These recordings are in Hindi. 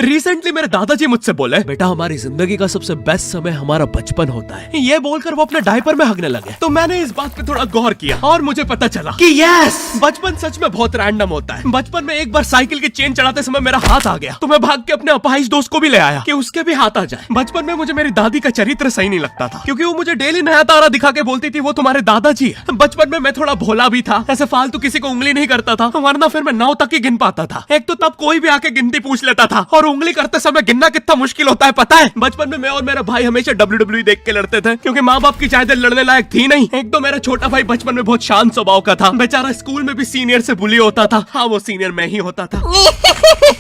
रिसेंटली मेरे दादाजी मुझसे बोले, बेटा हमारी जिंदगी का सबसे बेस्ट समय हमारा बचपन होता है। ये बोलकर वो अपने डायपर में हगने लगे। तो मैंने इस बात पे थोड़ा गौर किया और मुझे पता चला कि यस, बचपन सच में बहुत रैंडम होता है। बचपन में एक बार साइकिल की चेन चढ़ाते समय मेरा हाथ आ गया, तो मैं भाग के अपने अपाहिज दोस्त को भी ले आया कि उसके भी हाथ आ जाए। बचपन में मुझे मेरी दादी का चरित्र सही नहीं लगता था, क्योंकि वो मुझे डेली नया तारा दिखा के बोलती थी वो तुम्हारे दादाजी है। बचपन में मैं थोड़ा भोला भी था, ऐसे फालतू किसी को उंगली नहीं करता था, वरना फिर मैं 9 तक ही गिन पाता था। एक तो तब कोई भी आके गिनती पूछ लेता था, और उंगली करते समय गिनना कितना मुश्किल होता है पता है। बचपन में मैं और मेरा भाई हमेशा WWE देख के लड़ते थे, क्योंकि माँ बाप की जायदाद लड़ने लायक थी नहीं। एक तो मेरा छोटा भाई बचपन में बहुत शांत स्वभाव का था, बेचारा स्कूल में भी सीनियर से बुली होता था। हाँ, वो सीनियर मैं ही होता था।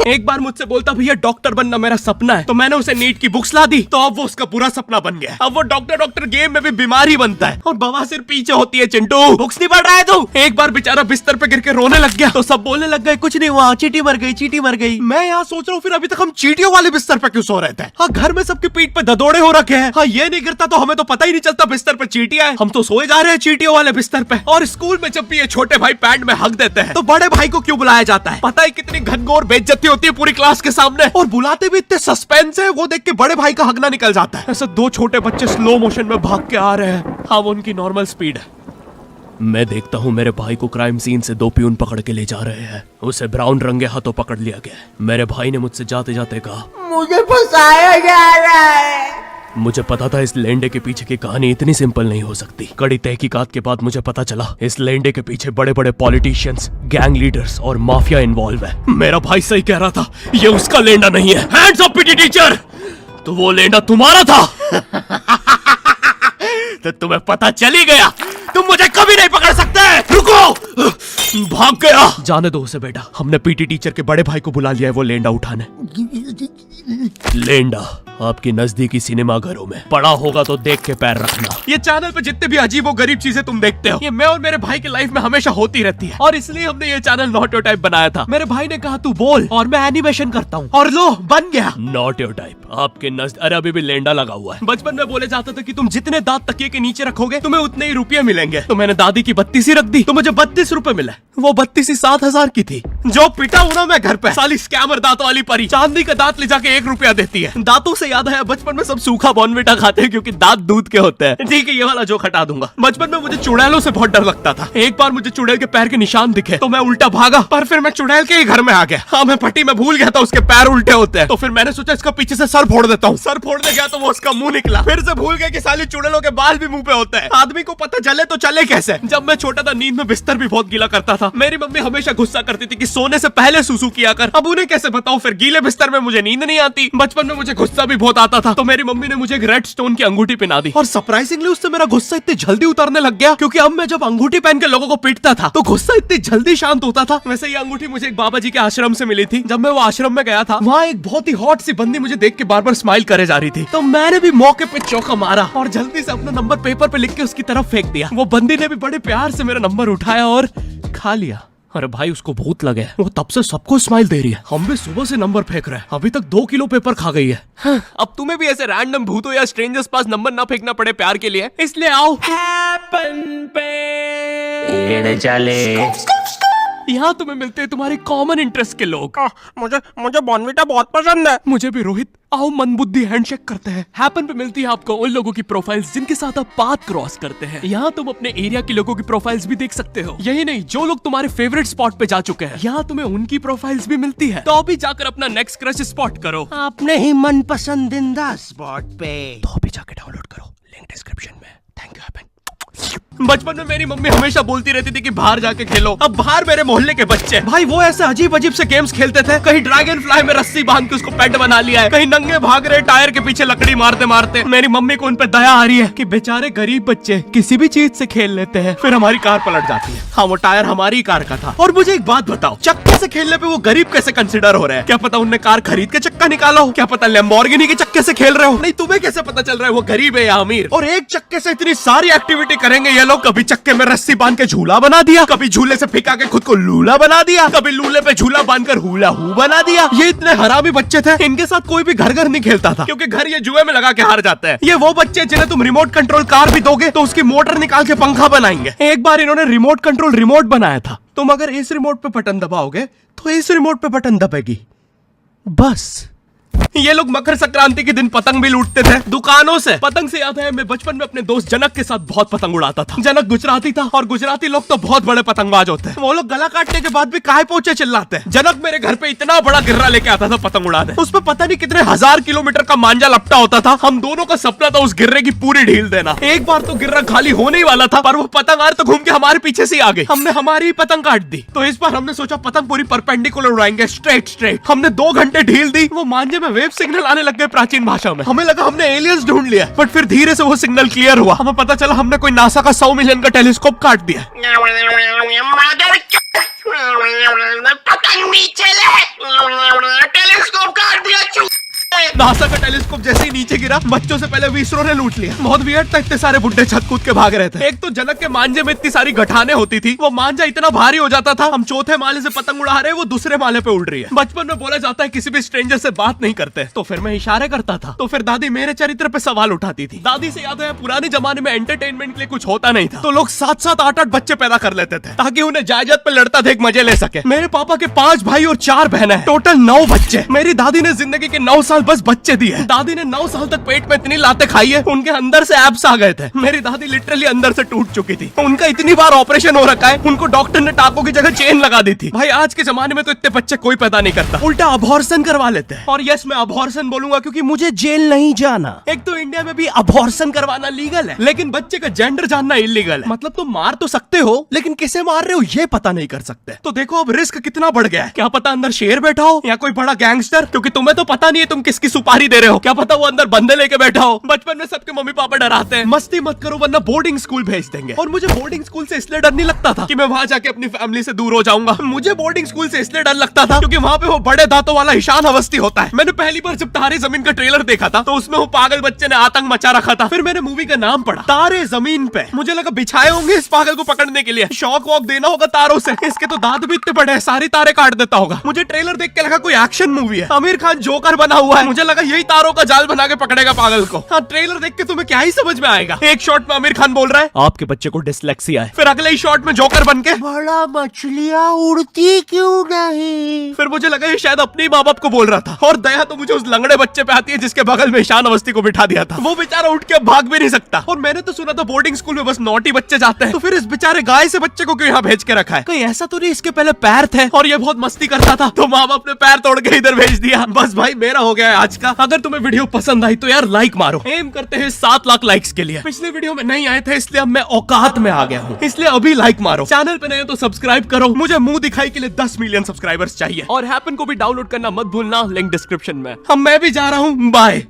एक बार मुझसे बोलता, भैया डॉक्टर बनना मेरा सपना है। तो मैंने उसे नीट की बुक्स ला दी, तो अब वो उसका पूरा सपना बन गया। अब वो डॉक्टर गेम में भी बीमारी बनता है, और बवासीर पीछे होती है। चिंटू बुक्स नहीं पढ़ रहा है तू? एक बार बेचारा बिस्तर पे गिर के रोने लग गया, तो सब बोलने लग गए कुछ नहीं हुआ, चींटी मर गई, चींटी मर गई। मैं यहाँ सोच रहा हूँ फिर अभी तक हम चींटियों वाले बिस्तर पे क्यों सो रहे थे? हाँ, घर में सबकी पीठ पे ददोड़े हो रखे हैं। हाँ, ये नहीं गिरता तो हमें तो पता ही नहीं चलता बिस्तर पे चींटियां हैं। हम तो सोए जा रहे हैं चींटियों वाले बिस्तर पे। और स्कूल में जब भी ये छोटे भाई पैंट में हक देते हैं, तो बड़े भाई को क्यों बुलाया जाता है? पता है कितनी घनघोर बेइज्जती होती है पूरी क्लास के सामने, और बुलाते भी इतने सस्पेंस है, वो देख के बड़े भाई का हगना निकल जाता है। ऐसे 2 छोटे बच्चे स्लो मोशन में भाग के आ रहे हैं। हाँ, वो उनकी नॉर्मल स्पीड है। मैं देखता हूँ मेरे भाई को क्राइम सीन से 2 पियून पकड़ के ले जा रहे हैं। उसे ब्राउन रंगे हाथों पकड़ लिया गया। मेरे भाई ने मुझसे जाते जाते कहा, मुझे फंसाया जा रहा है। मुझे पता था इस लेंडे के पीछे की कहानी इतनी सिंपल नहीं हो सकती। कड़ी तहकीकात के बाद मुझे पता चला इस लेंडे के पीछे बड़े बड़े पॉलिटिशियंस, गैंग लीडर्स और माफिया इन्वॉल्व है। मेरा भाई सही कह रहा था, ये उसका लेंडा नहीं है। हैंड्स अप पीटी टीचर, तो वो लेंडा तुम्हारा था। तो तुम्हें पता चल ही गया, तुम मुझे कभी नहीं पकड़ सकते। रुको, भाग गया। जाने दो उसे बेटा, हमने पीटी टीचर के बड़े भाई को बुला लिया है वो लेंडा उठाने। लेंडा आपकी नजदीकी सिनेमा घरों में पड़ा होगा, तो देख के पैर रखना। ये चैनल पे जितने भी अजीब और गरीब चीजें तुम देखते हो, ये मैं और मेरे भाई की लाइफ में हमेशा होती रहती है, और इसलिए हमने ये चैनल नॉट योर टाइप बनाया था। मेरे भाई ने कहा तू बोल और मैं एनिमेशन करता हूँ, और लो बन गया नॉट योर टाइप। आपके अरे अभी भी लेंडा लगा हुआ है। बचपन में बोले जाता था कि तुम जितने दांत तकिए के नीचे रखोगे तुम्हें उतने ही रुपये मिलेंगे। तो मैंने दादी की 32 रख दी, तो मुझे 32 रुपए मिले। वो 32 7,000 की थी। जो पिटा हूं ना मैं घर पे, साली स्कैमर दांतों वाली परी, चांदी का दांत ले जाके 1 रुपया देती है। दांतों से याद है, बचपन में सब सूखा बॉर्नविटा खाते हैं क्योंकि दांत दूध के होते हैं। ठीक है, ये वाला जोक हटा दूंगा। बचपन में मुझे चुड़ैलों से बहुत डर लगता था। एक बार मुझे चुड़ैल के पैर के निशान दिखे, तो मैं उल्टा भागा, पर फिर मैं चुड़ैल के ही घर में आ गया। हाँ, मैं पट्टी में भूल गया था उसके पैर उल्टे होते हैं, तो फिर मैंने सोचा इसका पीछे से सर फोड़ देता हूँ। सर फोड़ने गया तो वो उसका मुंह निकला। फिर से भूल गया कि साली चुड़ैलों के बाल भी मुंह पे होते हैं। आदमी को पता चले तो चले कैसे। जब मैं छोटा था, नींद में बिस्तर भी बहुत गीला करता था। मेरी मम्मी हमेशा गुस्सा करती थी कि सोने से पहले सुसु किया कर। अब उन्हें कैसे बताऊं, फिर गीले बिस्तर में मुझे नींद नहीं आती। बचपन में मुझे गुस्सा भी बहुत आता था, तो मेरी मम्मी ने मुझे एक रेड स्टोन की अंगूठी पहना दी, और सरप्राइजिंगली उससे मेरा गुस्सा इतनी जल्दी उतरने लग गया, क्योंकि अब मैं जब अंगूठी पहन के लोगों को पीटता था तो गुस्सा इतनी जल्दी शांत होता था। वैसे ये अंगूठी मुझे एक बाबा जी के आश्रम से मिली थी। जब मैं वो आश्रम में गया था, वहाँ एक बहुत ही हॉट सी बंदी मुझे देख के बार बार स्माइल करे जा रही थी, तो मैंने भी मौके पे चौका मारा और जल्दी से अपना नंबर पेपर पे लिख के उसकी तरफ फेंक दिया। वो बंदी ने भी बड़े प्यार से मेरा नंबर उठाया और खा लिया। अरे भाई, उसको भूत लगे, वो तब से सबको स्माइल दे रही है। हम भी सुबह से नंबर फेंक रहे हैं, अभी तक 2 किलो पेपर खा गई है। हाँ, अब तुम्हें भी ऐसे रैंडम भूतों या स्ट्रेंजर्स पास नंबर ना फेंकना पड़े प्यार के लिए, इसलिए आओ हैपन पे चले। यहाँ तुम्हें मिलते हैं तुम्हारे कॉमन इंटरेस्ट के लोग। मुझे बॉर्नविटा बहुत पसंद है। मुझे भी रोहित। आओ मन बुद्धि हैंडशेक करते हैं। हैपन पे मिलती है आपको उन लोगों की प्रोफाइल्स जिनके साथ आप पाथ क्रॉस करते हैं। यहाँ तुम अपने एरिया के लोगों की प्रोफाइल्स भी देख सकते हो। यही नहीं, जो लोग तुम्हारे फेवरेट स्पॉट पे जा चुके हैं, यहाँ तुम्हें उनकी प्रोफाइल्स भी मिलती है। तो अभी जाकर अपना नेक्स्ट क्रश स्पॉट करो अपने ही मन पसंदीदा स्पॉट पे। तो अभी जाकर डाउनलोड करो, लिंक डिस्क्रिप्शन में। Thank you happen. बचपन में मेरी मम्मी हमेशा बोलती रहती थी कि बाहर जाके खेलो। अब बाहर मेरे मोहल्ले के बच्चे भाई वो ऐसे अजीब अजीब से गेम्स खेलते थे। कहीं ड्रैगन फ्लाई में रस्सी बांध के उसको पेट बना लिया है, कहीं नंगे भाग रहे टायर के पीछे लकड़ी मारते मारते। मेरी मम्मी को उन पे दया आ रही है कि बेचारे गरीब बच्चे किसी भी चीज से खेल लेते हैं, फिर हमारी कार पलट जाती है। हाँ, वो टायर हमारी कार का था। और मुझे एक बात बताओ, चक्के से खेलने पे वो गरीब कैसे कंसिडर हो रहे हैं? क्या पता उनने कार खरीद के चक्का निकाला हो, क्या पता लैम्बोर्गिनी के चक्के से खेल रहे हो। नहीं, तुम्हें कैसे पता चल रहा है वो गरीब है या अमीर? और एक चक्के से इतनी सारी एक्टिविटी करेंगे ये लोग। कभी चक्के में रस्सी बांध के झूला बना दिया, कभी झूले से फिका के खुद को लूला बना दिया, कभी लूले पे झूला बांधकर हुला हू बना दिया। ये इतने हरामी बच्चे थे, इनके साथ कोई भी घर नहीं खेलता था, क्योंकि घर ये जुए में लगा के हार जाते हैं। ये वो बच्चे जिन्हें तुम रिमोट कंट्रोल कार भी दोगे तो उसकी मोटर निकाल के पंखा बनाएंगे। एक बार इन्होंने रिमोट कंट्रोल रिमोट बनाया था। तुम अगर इस रिमोट पे बटन दबाओगे तो इस रिमोट पे बटन दबेगी, बस ये लोग मकर संक्रांति के दिन पतंग भी लूटते थे दुकानों से। पतंग से याद है मैं बचपन में अपने दोस्त जनक के साथ बहुत पतंग उड़ाता था। जनक गुजराती था और गुजराती लोग तो बहुत बड़े पतंगबाज होते हैं। वो लोग गला काटने के बाद भी काहे पोचे चिल्लाते हैं। जनक मेरे घर पे इतना बड़ा गिर्रा लेके आता था पतंग उड़ाने। उस पर पता नहीं कितने 1000 किलोमीटर का मांझा लपटा होता था। हम दोनों का सपना था उस गिर्रे की पूरी ढील देना। एक बार तो गिर्रा खाली होने ही वाला था पर वो पतंग आर तो घूम के हमारे पीछे से आ गई। हमने हमारी ही पतंग काट दी। तो इस बार हमने सोचा पतंग पूरी परपेंडिकुलर उड़ाएंगे, स्ट्रेट। हमने 2 घंटे ढील दी। वो मांझे में वेव सिग्नल आने लग गए प्राचीन भाषा में। हमें लगा हमने एलियंस ढूंढ लिया, बट फिर धीरे से वो सिग्नल क्लियर हुआ। हमें पता चला हमने कोई नासा का 100 मिलियन का टेलीस्कोप काट दिया। पतंग नीचे ले, टेलीस्कोप काट दिया। नासा का टेलीस्कोप जैसे ही नीचे गिरा बच्चों से पहले विसरो ने लूट लिया। बहुत वियर्ड था, इतने सारे बुड्ढे छत कूद के भाग रहे थे। एक तो जनक के मांझे में इतनी सारी गठाने होती थी, वो मांझा इतना भारी हो जाता था। हम चौथे माले से पतंग उड़ा रहे, वो दूसरे माले पे उड़ रही है। बचपन में बोला जाता है किसी भी स्ट्रेंजर से बात नहीं करते, तो फिर मैं इशारे करता था। तो फिर दादी मेरे चरित्र पे सवाल उठाती थी। दादी से याद है पुराने जमाने में एंटरटेनमेंट के लिए कुछ होता नहीं था, तो लोग 7-7, 8-8 बच्चे पैदा कर लेते थे ताकि उन्हें जायदाद पे लड़ता देख मजे ले सके। मेरे पापा के 5 भाई और 4 बहनें हैं, टोटल 9 बच्चे। मेरी दादी ने जिंदगी के 9 साल बस बच्चे दिए। दादी ने 9 साल तक पेट में इतनी लाते खाई है, उनके अंदर से एब्स आ गए थे। मेरी दादी लिटरली अंदर से टूट चुकी थी। उनका इतनी बार ऑपरेशन हो रखा है, उनको डॉक्टर ने टाकों की जगह चेन लगा दी थी। भाई आज के जमाने में तो इतने बच्चे कोई पैदा नहीं करता, उल्टा अबॉर्शन करवा लेते हैं। और यस मैं अबॉर्शन बोलूंगा क्योंकि मुझे जेल नहीं जाना। एक तो इंडिया में भी अबॉर्शन करवाना लीगल है, लेकिन बच्चे का जेंडर जानना इलीगल है। मतलब तुम मार तो सकते हो, लेकिन किसे मार रहे हो ये पता नहीं कर सकते। तो देखो अब रिस्क कितना बढ़ गया है। क्या पता अंदर शेर बैठा हो या कोई बड़ा गैंगस्टर, क्योंकि तुम्हें तो पता नहीं है तुम किसकी सुपारी दे रहे हो। क्या पता वो अंदर बंदे लेके बैठा हो। बचपन में सबके मम्मी पापा डराते हैं मस्ती मत करो वरना बोर्डिंग स्कूल भेज देंगे। और मुझे बोर्डिंग स्कूल से इसलिए डर नहीं लगता था कि मैं वहां जाके अपनी फैमिली से दूर हो जाऊंगा। मुझे बोर्डिंग स्कूल से इसलिए डर लगता था क्योंकि वहां पे वो बड़े दांतों वाला ईशान अवस्थी होता है। मैंने पहली बार जब तारे जमीन का ट्रेलर देखा था तो उसमें वो पागल बच्चे ने आतंक मचा रखा था। फिर मैंने मूवी का नाम पढ़ा तारे जमीन पे। मुझे लगा बिछाए होंगे इस पागल को पकड़ने के लिए, शॉक वॉक देना होगा तारों से। इसके तो दांत भी इतने बड़े हैं, सारी तारे काट देता होगा। मुझे ट्रेलर देख के लगा कोई एक्शन मूवी है, आमिर खान जोकर बना हुआ है। मुझे लगा यही तारों का जाल बना के पकड़ेगा पागल को। हाँ ट्रेलर देख के तुम्हें क्या ही समझ में आएगा। एक शॉट में आमिर खान बोल रहा है आपके बच्चे को डिसलेक्सिया है, फिर अगले ही शॉट में जोकर बन के बड़ा मछलियाँ उड़ती क्यों नहीं। फिर मुझे लगा ये शायद अपने माँ बाप को बोल रहा था। और दया तो मुझे उस लंगड़े बच्चे पे आती है जिसके बगल में ईशान अवस्थी को बिठा दिया था। वो बेचारा उठ के भाग भी नहीं सकता। और मैंने तो सुना था बोर्डिंग स्कूल में बस नॉटी बच्चे जाते हैं, तो फिर इस बेचारे गाय से बच्चे को क्यों यहाँ भेज के रखा है। कहीं ऐसा तो नहीं इसके पहले पैर थे और ये बहुत मस्ती करता था तो माँ बाप ने पैर तोड़ के इधर भेज दिया। बस भाई मेरा हो गया है आज का। अगर तुम्हें वीडियो पसंद आई तो यार लाइक मारो। एम करते हैं 7 लाख लाइक्स के लिए। पिछले वीडियो में नहीं आए थे इसलिए अब मैं औकात में आ गया हूँ, इसलिए अभी लाइक मारो। चैनल पे नए हो तो सब्सक्राइब करो। मुझे मुंह दिखाई के लिए 10 मिलियन सब्सक्राइबर्स चाहिए। और हैपन को भी डाउनलोड करना मत भूलना, लिंक डिस्क्रिप्शन में। अब मैं भी जा रहा हूँ, बाय।